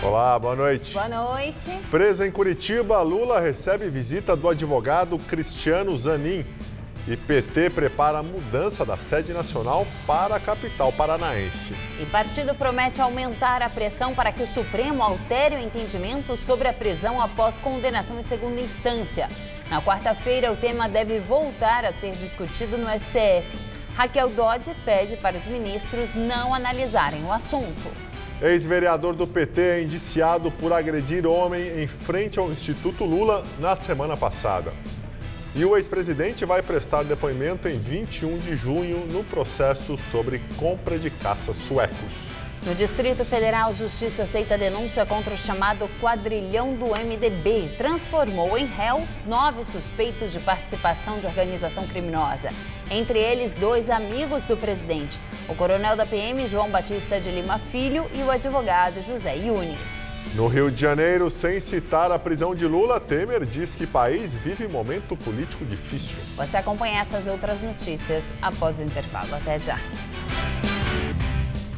Olá, boa noite. Boa noite. Preso em Curitiba, Lula recebe visita do advogado Cristiano Zanin. E PT prepara a mudança da sede nacional para a capital paranaense. E partido promete aumentar a pressão para que o Supremo altere o entendimento sobre a prisão após condenação em segunda instância. Na quarta-feira, o tema deve voltar a ser discutido no STF. Raquel Dodge pede para os ministros não analisarem o assunto. Ex-vereador do PT é indiciado por agredir homem em frente ao Instituto Lula na semana passada. E o ex-presidente vai prestar depoimento em 21 de junho no processo sobre compra de caças suecos. No Distrito Federal, Justiça aceita a denúncia contra o chamado quadrilhão do MDB. Transformou em réus 9 suspeitos de participação de organização criminosa. Entre eles, 2 amigos do presidente, o coronel da PM, João Batista de Lima Filho, e o advogado José Yunes. No Rio de Janeiro, sem citar a prisão de Lula, Temer diz que o país vive momento político difícil. Você acompanha essas outras notícias após o intervalo. Até já.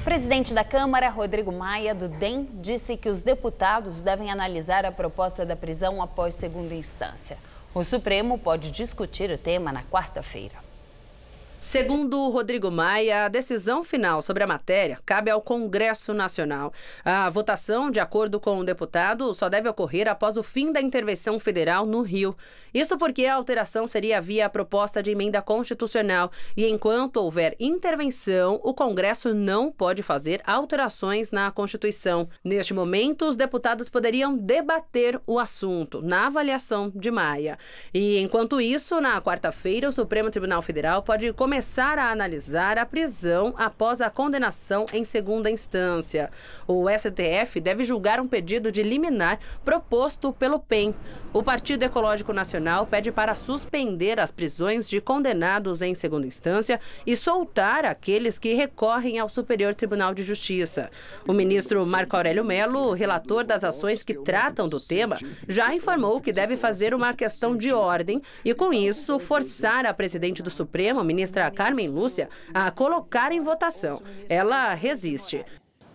O presidente da Câmara, Rodrigo Maia, do DEM, disse que os deputados devem analisar a proposta da prisão após segunda instância. O Supremo pode discutir o tema na quarta-feira. Segundo Rodrigo Maia, a decisão final sobre a matéria cabe ao Congresso Nacional. A votação, de acordo com o deputado, só deve ocorrer após o fim da intervenção federal no Rio. Isso porque a alteração seria via proposta de emenda constitucional e, enquanto houver intervenção, o Congresso não pode fazer alterações na Constituição. Neste momento, os deputados poderiam debater o assunto, na avaliação de Maia. E, enquanto isso, na quarta-feira, o Supremo Tribunal Federal pode começar a analisar a prisão após a condenação em segunda instância. O STF deve julgar um pedido de liminar proposto pelo PEN. O Partido Ecológico Nacional pede para suspender as prisões de condenados em segunda instância e soltar aqueles que recorrem ao Superior Tribunal de Justiça. O ministro Marco Aurélio Mello, relator das ações que tratam do tema, já informou que deve fazer uma questão de ordem e, com isso, forçar a presidente do Supremo, ministra Carmen Lúcia, a colocar em votação. Ela resiste.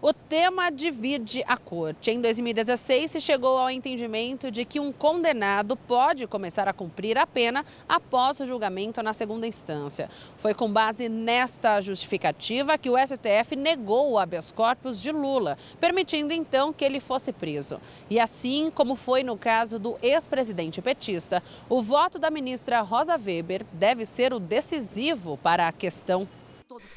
O tema divide a corte. Em 2016, se chegou ao entendimento de que um condenado pode começar a cumprir a pena após o julgamento na segunda instância. Foi com base nesta justificativa que o STF negou o habeas corpus de Lula, permitindo então que ele fosse preso. E assim como foi no caso do ex-presidente petista, o voto da ministra Rosa Weber deve ser o decisivo para a questão.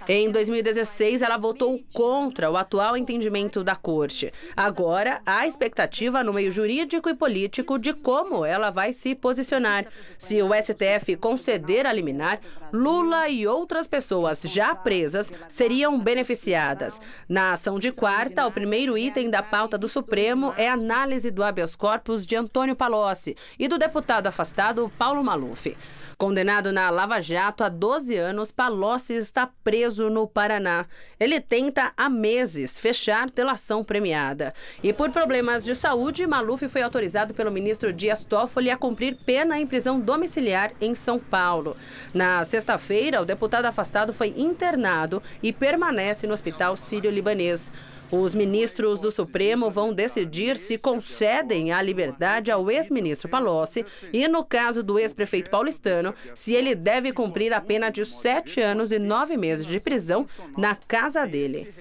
Em 2016, ela votou contra o atual entendimento da corte. Agora, há expectativa no meio jurídico e político de como ela vai se posicionar. Se o STF conceder a liminar, Lula e outras pessoas já presas seriam beneficiadas. Na ação de quarta, o primeiro item da pauta do Supremo é a análise do habeas corpus de Antônio Palocci e do deputado afastado Paulo Maluf. Condenado na Lava Jato há 12 anos, Palocci está preso no Paraná. Ele tenta há meses fechar delação premiada. E por problemas de saúde, Maluf foi autorizado pelo ministro Dias Toffoli a cumprir pena em prisão domiciliar em São Paulo. Na sexta-feira, o deputado afastado foi internado e permanece no Hospital Sírio-Libanês. Os ministros do Supremo vão decidir se concedem a liberdade ao ex-ministro Palocci e, no caso do ex-prefeito paulistano, se ele deve cumprir a pena de 7 anos e 9 meses de prisão na casa dele.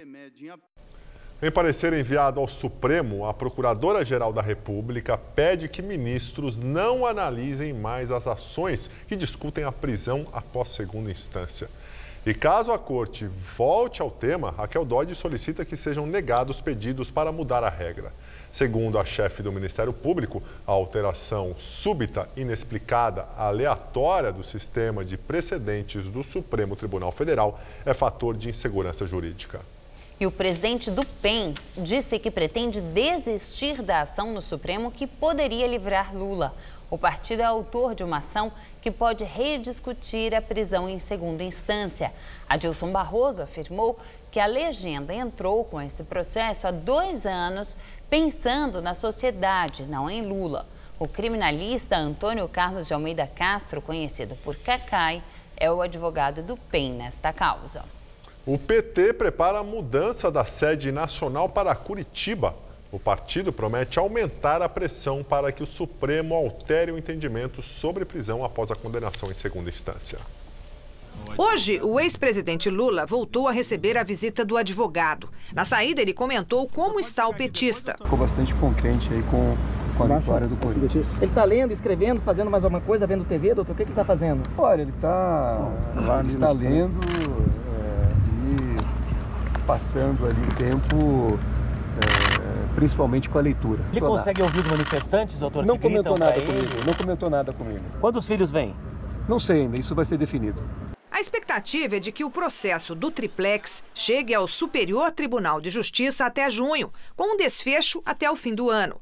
Em parecer enviado ao Supremo, a Procuradora-Geral da República pede que ministros não analisem mais as ações que discutem a prisão após segunda instância. E caso a corte volte ao tema, Raquel Dodge solicita que sejam negados pedidos para mudar a regra. Segundo a chefe do Ministério Público, a alteração súbita, inexplicada, aleatória do sistema de precedentes do Supremo Tribunal Federal é fator de insegurança jurídica. E o presidente do PEN disse que pretende desistir da ação no Supremo que poderia livrar Lula. O partido é autor de uma ação que pode rediscutir a prisão em segunda instância. Adilson Barroso afirmou que a legenda entrou com esse processo há 2 anos, pensando na sociedade, não em Lula. O criminalista Antônio Carlos de Almeida Castro, conhecido por Cacai, é o advogado do PEN nesta causa. O PT prepara a mudança da sede nacional para Curitiba. O partido promete aumentar a pressão para que o Supremo altere o entendimento sobre prisão após a condenação em segunda instância. Hoje, o ex-presidente Lula voltou a receber a visita do advogado. Na saída, ele comentou como está o petista. Ficou bastante contente aí com a vitória do Corinthians. Ele está lendo, escrevendo, fazendo mais alguma coisa, vendo TV, doutor? O que ele está fazendo? Olha, ele está lendo e passando ali o tempo, principalmente com a leitura. Ele consegue ouvir os manifestantes, doutor? Não comentou nada comigo, não comentou nada comigo. Quantos filhos vêm? Não sei ainda, isso vai ser definido. A expectativa é de que o processo do triplex chegue ao Superior Tribunal de Justiça até junho, com um desfecho até o fim do ano.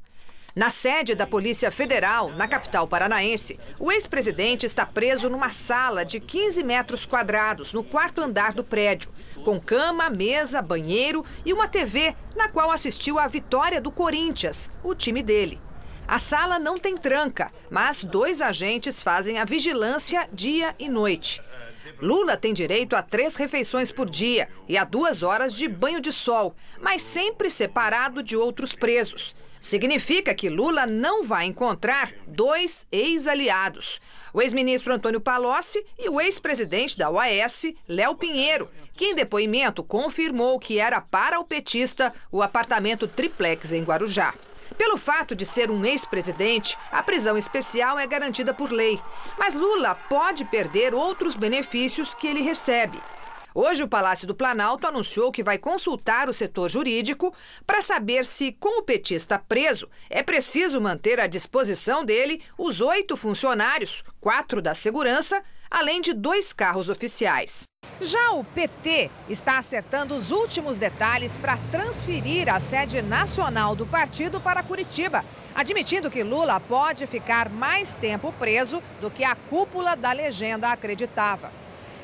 Na sede da Polícia Federal, na capital paranaense, o ex-presidente está preso numa sala de 15 metros quadrados, no quarto andar do prédio, com cama, mesa, banheiro e uma TV, na qual assistiu à vitória do Corinthians, o time dele. A sala não tem tranca, mas 2 agentes fazem a vigilância dia e noite. Lula tem direito a 3 refeições por dia e a 2 horas de banho de sol, mas sempre separado de outros presos. Significa que Lula não vai encontrar 2 ex-aliados, o ex-ministro Antônio Palocci e o ex-presidente da OAS, Léo Pinheiro, que em depoimento confirmou que era para o petista o apartamento triplex em Guarujá. Pelo fato de ser um ex-presidente, a prisão especial é garantida por lei. Mas Lula pode perder outros benefícios que ele recebe. Hoje, o Palácio do Planalto anunciou que vai consultar o setor jurídico para saber se, com o petista preso, é preciso manter à disposição dele os 8 funcionários, 4 da segurança, além de 2 carros oficiais. Já o PT está acertando os últimos detalhes para transferir a sede nacional do partido para Curitiba, admitindo que Lula pode ficar mais tempo preso do que a cúpula da legenda acreditava.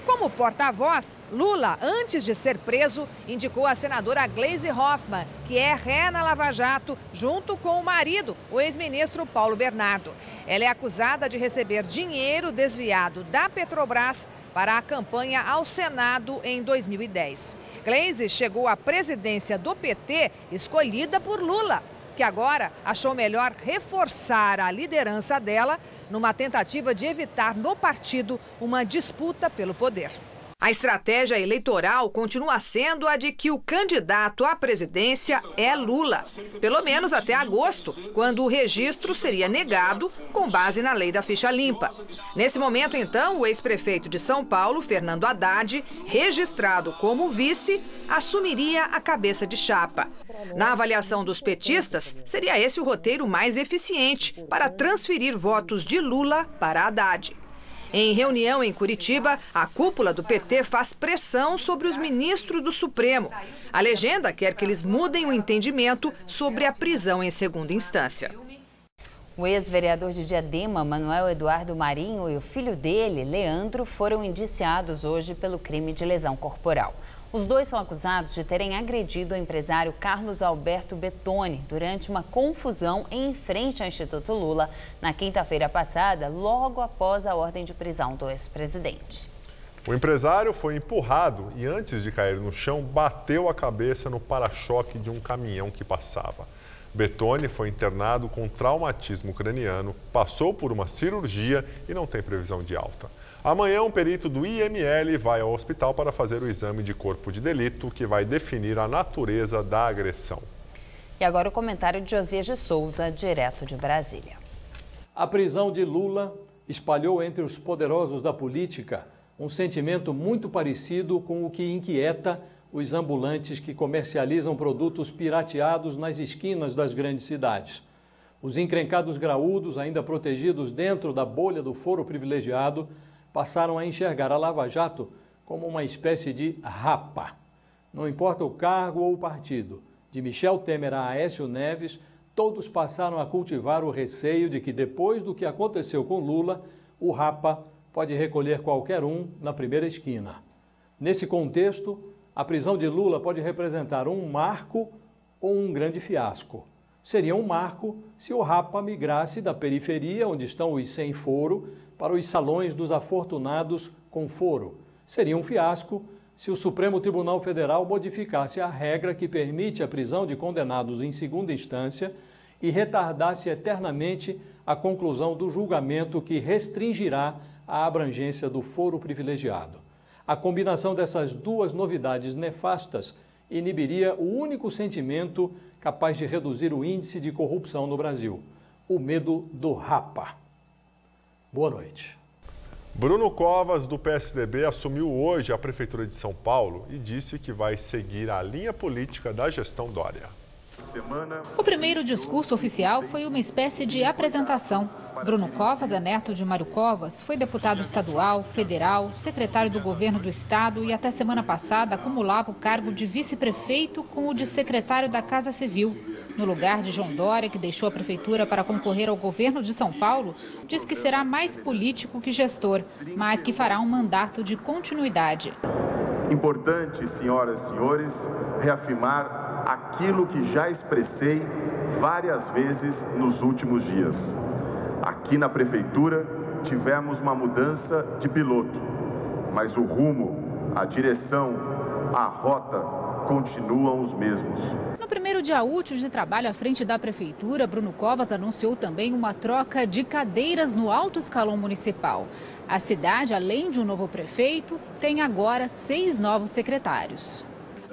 Como porta-voz, Lula, antes de ser preso, indicou a senadora Gleisi Hoffmann, que é ré na Lava Jato, junto com o marido, o ex-ministro Paulo Bernardo. Ela é acusada de receber dinheiro desviado da Petrobras para a campanha ao Senado em 2010. Gleisi chegou à presidência do PT escolhida por Lula, que agora achou melhor reforçar a liderança dela numa tentativa de evitar no partido uma disputa pelo poder. A estratégia eleitoral continua sendo a de que o candidato à presidência é Lula, pelo menos até agosto, quando o registro seria negado com base na lei da ficha limpa. Nesse momento, então, o ex-prefeito de São Paulo, Fernando Haddad, registrado como vice, assumiria a cabeça de chapa. Na avaliação dos petistas, seria esse o roteiro mais eficiente para transferir votos de Lula para Haddad. Em reunião em Curitiba, a cúpula do PT faz pressão sobre os ministros do Supremo. A legenda quer que eles mudem o entendimento sobre a prisão em segunda instância. O ex-vereador de Diadema, Manuel Eduardo Marinho, e o filho dele, Leandro, foram indiciados hoje pelo crime de lesão corporal. Os dois são acusados de terem agredido o empresário Carlos Alberto Bettoni durante uma confusão em frente ao Instituto Lula na quinta-feira passada, logo após a ordem de prisão do ex-presidente. O empresário foi empurrado e, antes de cair no chão, bateu a cabeça no para-choque de um caminhão que passava. Bettoni foi internado com traumatismo craniano, passou por uma cirurgia e não tem previsão de alta. Amanhã, um perito do IML vai ao hospital para fazer o exame de corpo de delito, que vai definir a natureza da agressão. E agora o comentário de Josias de Souza, direto de Brasília. A prisão de Lula espalhou entre os poderosos da política um sentimento muito parecido com o que inquieta os ambulantes que comercializam produtos pirateados nas esquinas das grandes cidades. Os encrencados graúdos, ainda protegidos dentro da bolha do foro privilegiado, passaram a enxergar a Lava Jato como uma espécie de rapa. Não importa o cargo ou o partido, de Michel Temer a Aécio Neves, todos passaram a cultivar o receio de que, depois do que aconteceu com Lula, o rapa pode recolher qualquer um na primeira esquina. Nesse contexto, a prisão de Lula pode representar um marco ou um grande fiasco. Seria um marco se o rapa migrasse da periferia, onde estão os sem foro, para os salões dos afortunados com foro. Seria um fiasco se o Supremo Tribunal Federal modificasse a regra que permite a prisão de condenados em segunda instância e retardasse eternamente a conclusão do julgamento que restringirá a abrangência do foro privilegiado. A combinação dessas duas novidades nefastas inibiria o único sentimento capaz de reduzir o índice de corrupção no Brasil: o medo do rapa. Boa noite. Bruno Covas, do PSDB, assumiu hoje a Prefeitura de São Paulo e disse que vai seguir a linha política da gestão Dória. O primeiro discurso oficial foi uma espécie de apresentação. Bruno Covas é neto de Mário Covas, foi deputado estadual, federal, secretário do governo do estado e até semana passada acumulava o cargo de vice-prefeito com o de secretário da Casa Civil. No lugar de João Dória, que deixou a prefeitura para concorrer ao governo de São Paulo, diz que será mais político que gestor, mas que fará um mandato de continuidade. Importante, senhoras e senhores, reafirmar aquilo que já expressei várias vezes nos últimos dias. Aqui na prefeitura tivemos uma mudança de piloto, mas o rumo, a direção, a rota continuam os mesmos. No primeiro dia útil de trabalho à frente da prefeitura, Bruno Covas anunciou também uma troca de cadeiras no alto escalão municipal. A cidade, além de um novo prefeito, tem agora 6 novos secretários.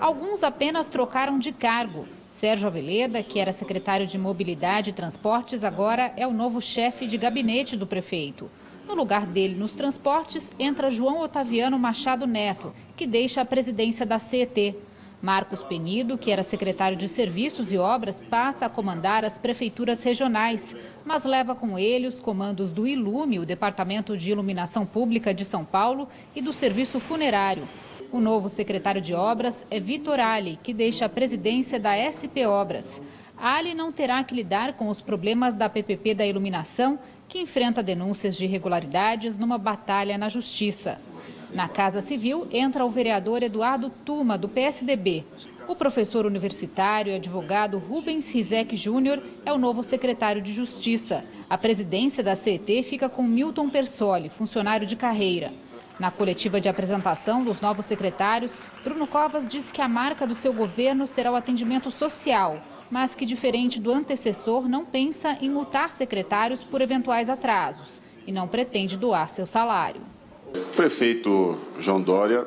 Alguns apenas trocaram de cargo. Sérgio Aveleda, que era secretário de Mobilidade e Transportes, agora é o novo chefe de gabinete do prefeito. No lugar dele nos transportes, entra João Otaviano Machado Neto, que deixa a presidência da CET. Marcos Penido, que era secretário de Serviços e Obras, passa a comandar as prefeituras regionais, mas leva com ele os comandos do Ilume, o Departamento de Iluminação Pública de São Paulo, e do Serviço Funerário. O novo secretário de Obras é Vitor Ali, que deixa a presidência da SP Obras. Ali não terá que lidar com os problemas da PPP da iluminação, que enfrenta denúncias de irregularidades numa batalha na Justiça. Na Casa Civil entra o vereador Eduardo Tuma, do PSDB. O professor universitário e advogado Rubens Rizek Júnior é o novo secretário de Justiça. A presidência da CET fica com Milton Persoli, funcionário de carreira. Na coletiva de apresentação dos novos secretários, Bruno Covas disse que a marca do seu governo será o atendimento social, mas que, diferente do antecessor, não pensa em multar secretários por eventuais atrasos e não pretende doar seu salário. O prefeito João Dória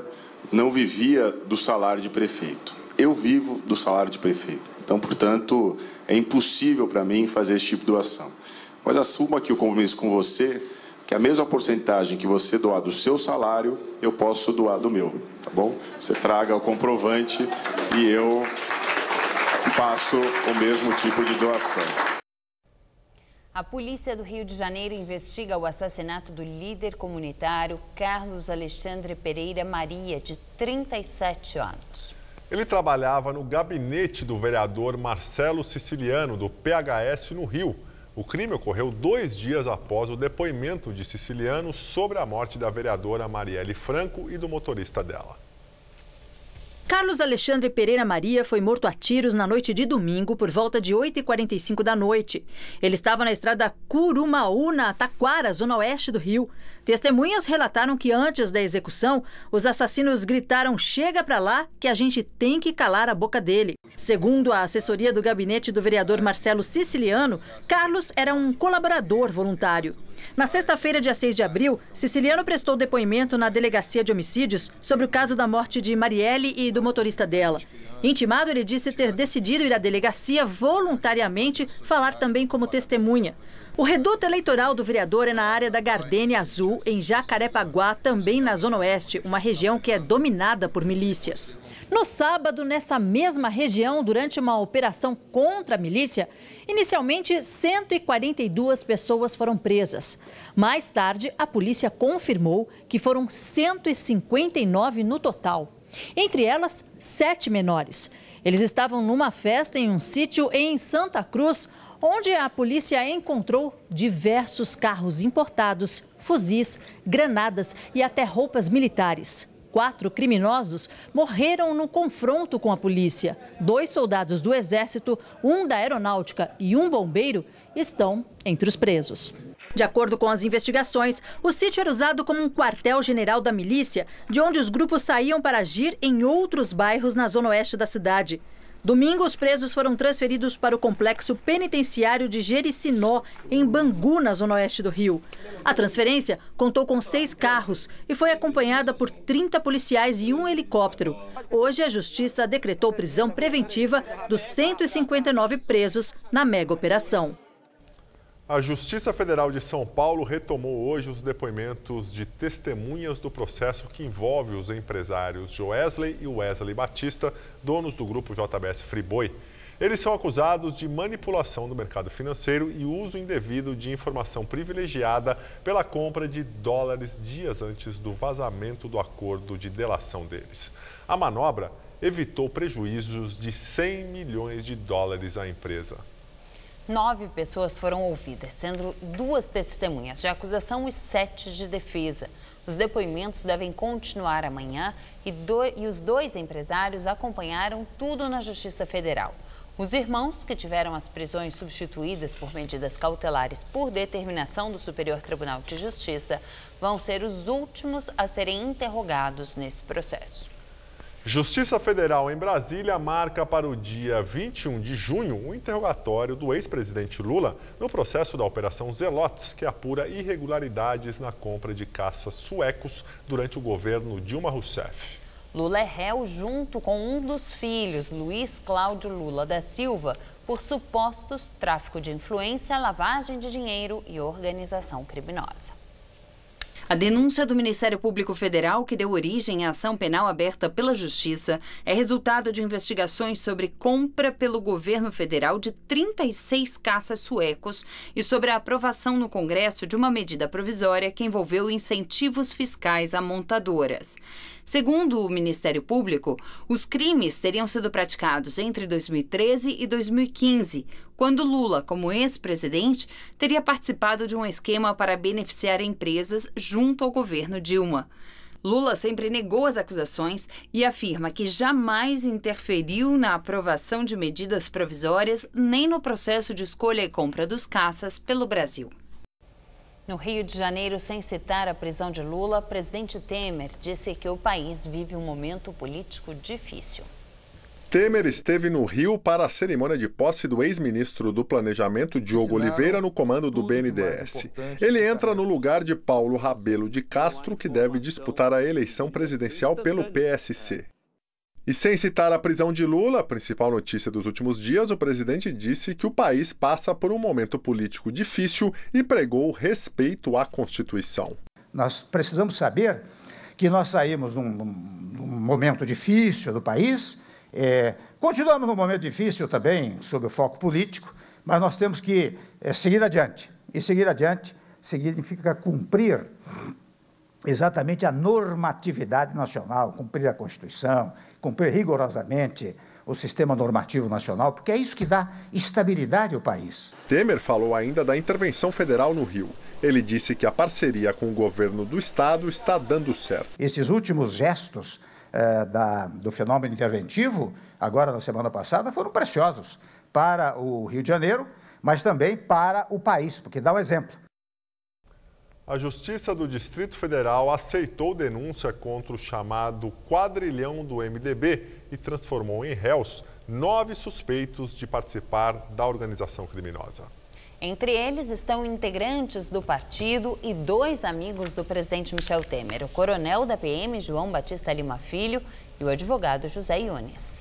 não vivia do salário de prefeito. Eu vivo do salário de prefeito. Então, portanto, é impossível para mim fazer esse tipo de doação. Mas assumo aqui o compromisso com você que a mesma porcentagem que você doar do seu salário, eu posso doar do meu, tá bom? Você traga o comprovante e eu faço o mesmo tipo de doação. A polícia do Rio de Janeiro investiga o assassinato do líder comunitário Carlos Alexandre Pereira Maria, de 37 anos. Ele trabalhava no gabinete do vereador Marcelo Siciliano, do PHS, no Rio. O crime ocorreu 2 dias após o depoimento de Siciliano sobre a morte da vereadora Marielle Franco e do motorista dela. Carlos Alexandre Pereira Maria foi morto a tiros na noite de domingo por volta de 8h45 da noite. Ele estava na estrada Curumaú, na Taquara, zona oeste do Rio. Testemunhas relataram que antes da execução, os assassinos gritaram: "Chega pra lá, que a gente tem que calar a boca dele". Segundo a assessoria do gabinete do vereador Marcelo Siciliano, Carlos era um colaborador voluntário. Na sexta-feira, dia 6 de abril, Siciliano prestou depoimento na Delegacia de Homicídios sobre o caso da morte de Marielle e do motorista dela. Intimado, ele disse ter decidido ir à delegacia voluntariamente falar também como testemunha. O reduto eleitoral do vereador é na área da Gardênia Azul, em Jacarepaguá, também na Zona Oeste, uma região que é dominada por milícias. No sábado, nessa mesma região, durante uma operação contra a milícia, inicialmente 142 pessoas foram presas. Mais tarde, a polícia confirmou que foram 159 no total. Entre elas, 7 menores. Eles estavam numa festa em um sítio em Santa Cruz, onde a polícia encontrou diversos carros importados, fuzis, granadas e até roupas militares. 4 criminosos morreram no confronto com a polícia. 2 soldados do Exército, 1 da Aeronáutica e 1 bombeiro estão entre os presos. De acordo com as investigações, o sítio era usado como um quartel-general da milícia, de onde os grupos saíam para agir em outros bairros na zona oeste da cidade. Domingo, os presos foram transferidos para o complexo penitenciário de Jericinó, em Bangu, na zona oeste do Rio. A transferência contou com 6 carros e foi acompanhada por 30 policiais e um helicóptero. Hoje, a Justiça decretou prisão preventiva dos 159 presos na mega operação. A Justiça Federal de São Paulo retomou hoje os depoimentos de testemunhas do processo que envolve os empresários Joesley e Wesley Batista, donos do grupo JBS Friboi. Eles são acusados de manipulação do mercado financeiro e uso indevido de informação privilegiada pela compra de dólares dias antes do vazamento do acordo de delação deles. A manobra evitou prejuízos de 100 milhões de dólares à empresa. 9 pessoas foram ouvidas, sendo 2 testemunhas de acusação e 7 de defesa. Os depoimentos devem continuar amanhã e os 2 empresários acompanharam tudo na Justiça Federal. Os irmãos, que tiveram as prisões substituídas por medidas cautelares por determinação do Superior Tribunal de Justiça, vão ser os últimos a serem interrogados nesse processo. Justiça Federal em Brasília marca para o dia 21 de junho o interrogatório do ex-presidente Lula no processo da Operação Zelotes, que apura irregularidades na compra de caças suecos durante o governo Dilma Rousseff. Lula é réu junto com um dos filhos, Luiz Cláudio Lula da Silva, por supostos tráfico de influência, lavagem de dinheiro e organização criminosa. A denúncia do Ministério Público Federal, que deu origem à ação penal aberta pela Justiça, é resultado de investigações sobre compra pelo governo federal de 36 caças suecos e sobre a aprovação no Congresso de uma medida provisória que envolveu incentivos fiscais a montadoras. Segundo o Ministério Público, os crimes teriam sido praticados entre 2013 e 2015, quando Lula, como ex-presidente, teria participado de um esquema para beneficiar empresas junto ao governo Dilma. Lula sempre negou as acusações e afirma que jamais interferiu na aprovação de medidas provisórias nem no processo de escolha e compra dos caças pelo Brasil. No Rio de Janeiro, sem citar a prisão de Lula, presidente Temer disse que o país vive um momento político difícil. Temer esteve no Rio para a cerimônia de posse do ex-ministro do Planejamento, Diogo Oliveira, no comando do BNDES. Ele entra no lugar de Paulo Rabelo de Castro, que deve disputar a eleição presidencial pelo PSC. E sem citar a prisão de Lula, a principal notícia dos últimos dias, o presidente disse que o país passa por um momento político difícil e pregou respeito à Constituição. Nós precisamos saber que nós saímos num momento difícil do país, continuamos num momento difícil também sob o foco político, mas nós temos que seguir adiante. E seguir adiante significa cumprir exatamente a normatividade nacional, cumprir a Constituição, cumprir rigorosamente o sistema normativo nacional, porque é isso que dá estabilidade ao país. Temer falou ainda da intervenção federal no Rio. Ele disse que a parceria com o governo do estado está dando certo. Esses últimos gestos do fenômeno interventivo, agora na semana passada, foram preciosos para o Rio de Janeiro, mas também para o país, porque dá um exemplo. A Justiça do Distrito Federal aceitou denúncia contra o chamado quadrilhão do MDB e transformou em réus 9 suspeitos de participar da organização criminosa. Entre eles estão integrantes do partido e 2 amigos do presidente Michel Temer, o coronel da PM, João Batista Lima Filho, e o advogado José Yunes.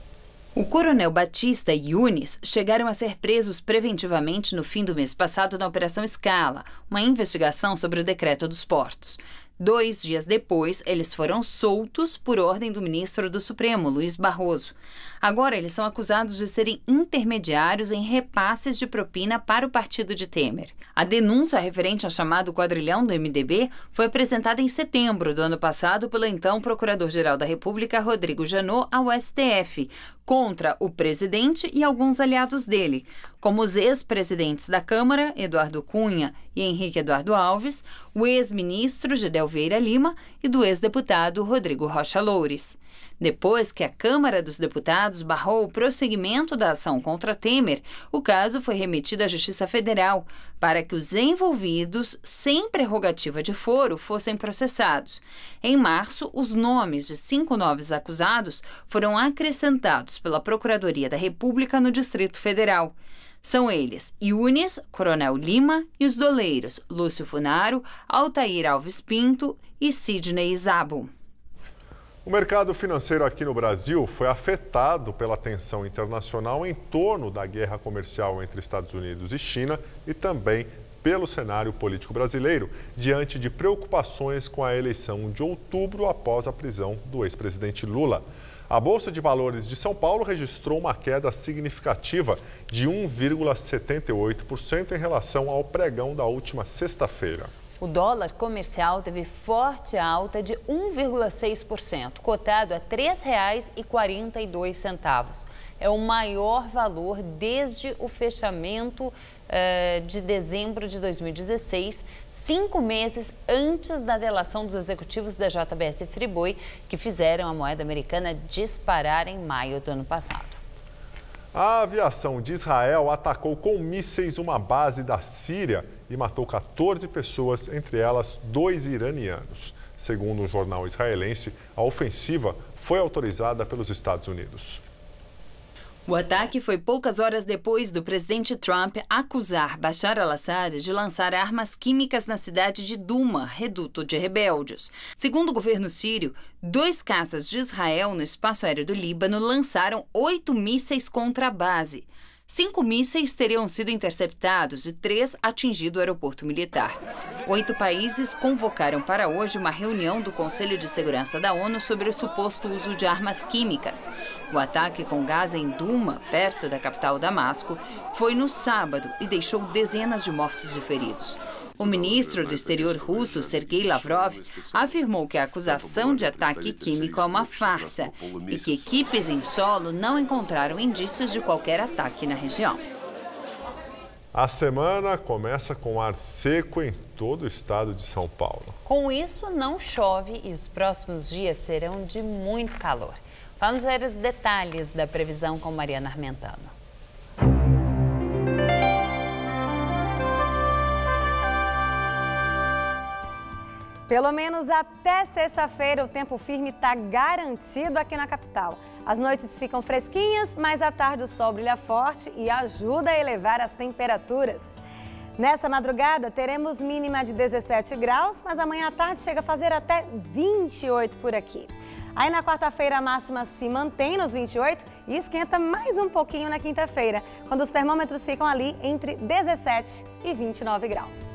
O coronel Batista e Yunes chegaram a ser presos preventivamente no fim do mês passado na Operação Scala, uma investigação sobre o decreto dos portos. 2 dias depois, eles foram soltos por ordem do ministro do Supremo, Luiz Barroso. Agora, eles são acusados de serem intermediários em repasses de propina para o partido de Temer. A denúncia referente ao chamado quadrilhão do MDB foi apresentada em setembro do ano passado pelo então Procurador-Geral da República, Rodrigo Janot, ao STF, contra o presidente e alguns aliados dele, como os ex-presidentes da Câmara, Eduardo Cunha e Henrique Eduardo Alves, o ex-ministro Gedel Rafael Vieira Lima e do ex-deputado Rodrigo Rocha Loures. Depois que a Câmara dos Deputados barrou o prosseguimento da ação contra Temer, o caso foi remetido à Justiça Federal para que os envolvidos, sem prerrogativa de foro, fossem processados. Em março, os nomes de 5 novos acusados foram acrescentados pela Procuradoria da República no Distrito Federal. São eles Yunes, Coronel Lima e os doleiros Lúcio Funaro, Altair Alves Pinto e Sidney Szabo. O mercado financeiro aqui no Brasil foi afetado pela tensão internacional em torno da guerra comercial entre Estados Unidos e China e também pelo cenário político brasileiro, diante de preocupações com a eleição de outubro após a prisão do ex-presidente Lula. A Bolsa de Valores de São Paulo registrou uma queda significativa de 1,78% em relação ao pregão da última sexta-feira. O dólar comercial teve forte alta de 1,6%, cotado a R$ 3,42. É o maior valor desde o fechamento de dezembro de 2016, 5 meses antes da delação dos executivos da JBS Friboi, que fizeram a moeda americana disparar em maio do ano passado. A aviação de Israel atacou com mísseis uma base da Síria e matou 14 pessoas, entre elas 2 iranianos. Segundo um jornal israelense, a ofensiva foi autorizada pelos Estados Unidos. O ataque foi poucas horas depois do presidente Trump acusar Bashar al-Assad de lançar armas químicas na cidade de Duma, reduto de rebeldes. Segundo o governo sírio, 2 caças de Israel no espaço aéreo do Líbano lançaram 8 mísseis contra a base. 5 mísseis teriam sido interceptados e 3 atingido o aeroporto militar. 8 países convocaram para hoje uma reunião do Conselho de Segurança da ONU sobre o suposto uso de armas químicas. O ataque com gás em Duma, perto da capital Damasco, foi no sábado e deixou dezenas de mortos e feridos. O ministro do Exterior russo, Sergei Lavrov, afirmou que a acusação de ataque químico é uma farsa e que equipes em solo não encontraram indícios de qualquer ataque na região. A semana começa com ar seco em todo o estado de São Paulo. Com isso, não chove e os próximos dias serão de muito calor. Vamos ver os detalhes da previsão com Mariana Armentano. Pelo menos até sexta-feira, o tempo firme está garantido aqui na capital. As noites ficam fresquinhas, mas à tarde o sol brilha forte e ajuda a elevar as temperaturas. Nessa madrugada, teremos mínima de 17 graus, mas amanhã à tarde chega a fazer até 28 por aqui. Aí na quarta-feira a máxima se mantém nos 28 e esquenta mais um pouquinho na quinta-feira, quando os termômetros ficam ali entre 17 e 29 graus.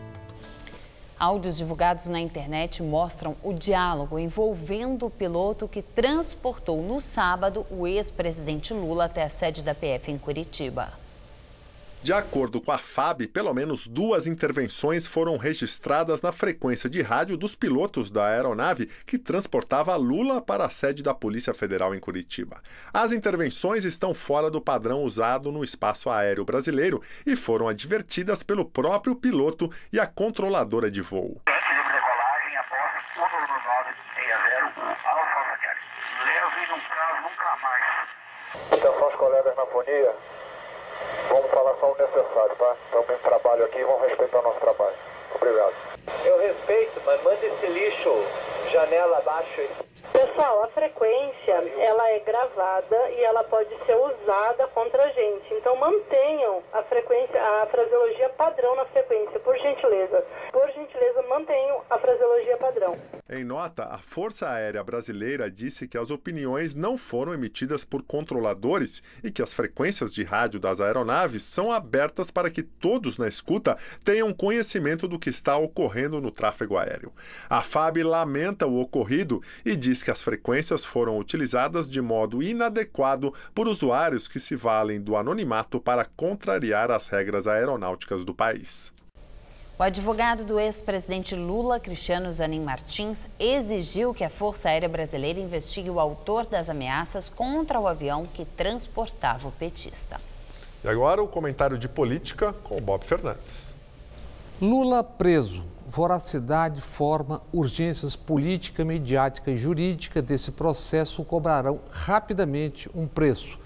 Áudios divulgados na internet mostram o diálogo envolvendo o piloto que transportou no sábado o ex-presidente Lula até a sede da PF em Curitiba. De acordo com a FAB, pelo menos 2 intervenções foram registradas na frequência de rádio dos pilotos da aeronave que transportava Lula para a sede da Polícia Federal em Curitiba. As intervenções estão fora do padrão usado no espaço aéreo brasileiro e foram advertidas pelo próprio piloto e a controladora de voo. Atenção aos colegas na fonia. Vamos falar só o necessário, tá? Estamos em trabalho aqui e vamos respeitar o nosso trabalho. Obrigado. Eu respeito, mas manda esse lixo janela abaixo aí. Pessoal, a frequência, ela é gravada e ela pode ser usada contra a gente. Então mantenham a frequência, a fraseologia padrão na frequência, por gentileza. Por gentileza, mantenham a fraseologia padrão. Em nota, a Força Aérea Brasileira disse que as opiniões não foram emitidas por controladores e que as frequências de rádio das aeronaves são abertas para que todos na escuta tenham conhecimento do que está ocorrendo no tráfego aéreo. A FAB lamenta o ocorrido e diz que as frequências foram utilizadas de modo inadequado por usuários que se valem do anonimato para contrariar as regras aeronáuticas do país. O advogado do ex-presidente Lula, Cristiano Zanin Martins, exigiu que a Força Aérea Brasileira investigue o autor das ameaças contra o avião que transportava o petista. E agora o comentário de política com o Bob Fernandes. Lula preso. voracidade, forma, urgências política, mediática e jurídica desse processo cobrarão rapidamente um preço.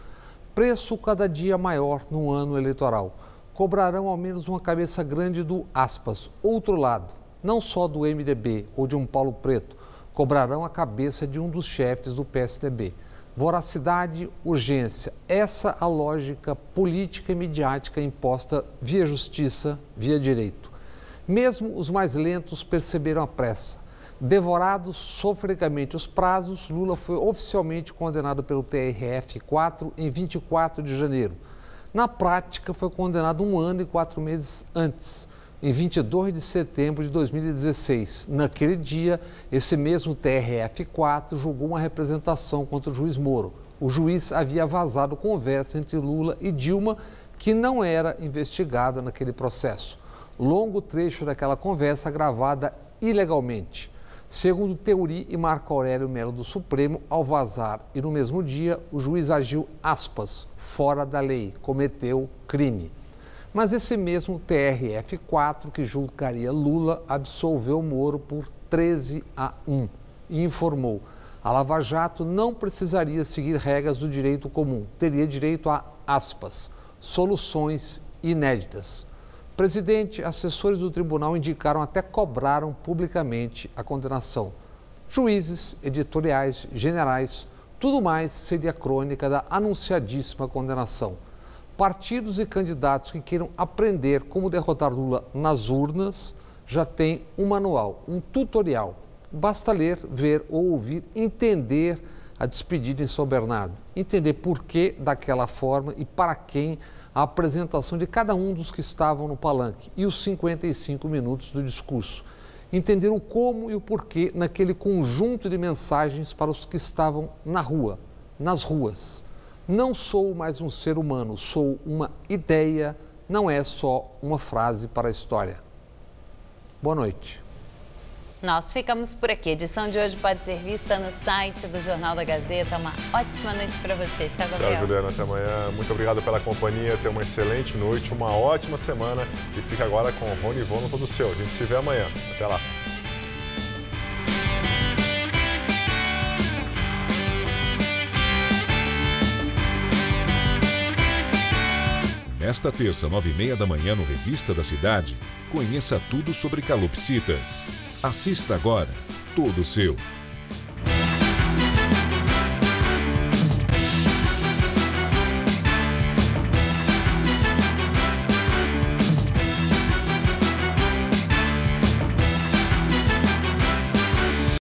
Preço cada dia maior no ano eleitoral. Cobrarão ao menos uma cabeça grande do aspas, outro lado, não só do MDB ou de um Paulo Preto, cobrarão a cabeça de um dos chefes do PSDB. Voracidade, urgência, essa a lógica política e midiática imposta via justiça, via direito. Mesmo os mais lentos perceberam a pressa. Devorados sofregamente os prazos, Lula foi oficialmente condenado pelo TRF-4 em 24 de janeiro. Na prática, foi condenado 1 ano e 4 meses antes, em 22 de setembro de 2016. Naquele dia, esse mesmo TRF-4 julgou uma representação contra o juiz Moro. O juiz havia vazado conversa entre Lula e Dilma, que não era investigada naquele processo. Longo trecho daquela conversa gravada ilegalmente. Segundo Teori e Marco Aurélio Melo do Supremo, ao vazar e no mesmo dia, o juiz agiu, aspas, fora da lei, cometeu crime. Mas esse mesmo TRF-4, que julgaria Lula, absolveu Moro por 13-1 e informou: a Lava Jato não precisaria seguir regras do direito comum, teria direito a, aspas, soluções inéditas. Presidente, assessores do tribunal indicaram até cobraram publicamente a condenação. Juízes, editoriais, generais, tudo mais seria crônica da anunciadíssima condenação. Partidos e candidatos que queiram aprender como derrotar Lula nas urnas já têm um manual, um tutorial. Basta ler, ver ou ouvir, entender a despedida em São Bernardo, entender por que daquela forma e para quem a apresentação de cada um dos que estavam no palanque e os 55 minutos do discurso. Entender o como e o porquê naquele conjunto de mensagens para os que estavam na rua, nas ruas. Não sou mais um ser humano, sou uma ideia, não é só uma frase para a história. Boa noite. Nós ficamos por aqui. A edição de hoje pode ser vista no site do Jornal da Gazeta. Uma ótima noite para você. Tchau, Gabriel. Tchau, Juliana. Até amanhã. Muito obrigado pela companhia. Tenha uma excelente noite, uma ótima semana. E fica agora com o Rony Von no Todo Seu. A gente se vê amanhã. Até lá. Nesta terça, 9h30 da manhã, no Revista da Cidade, conheça tudo sobre calopsitas. Assista agora, Todo Seu.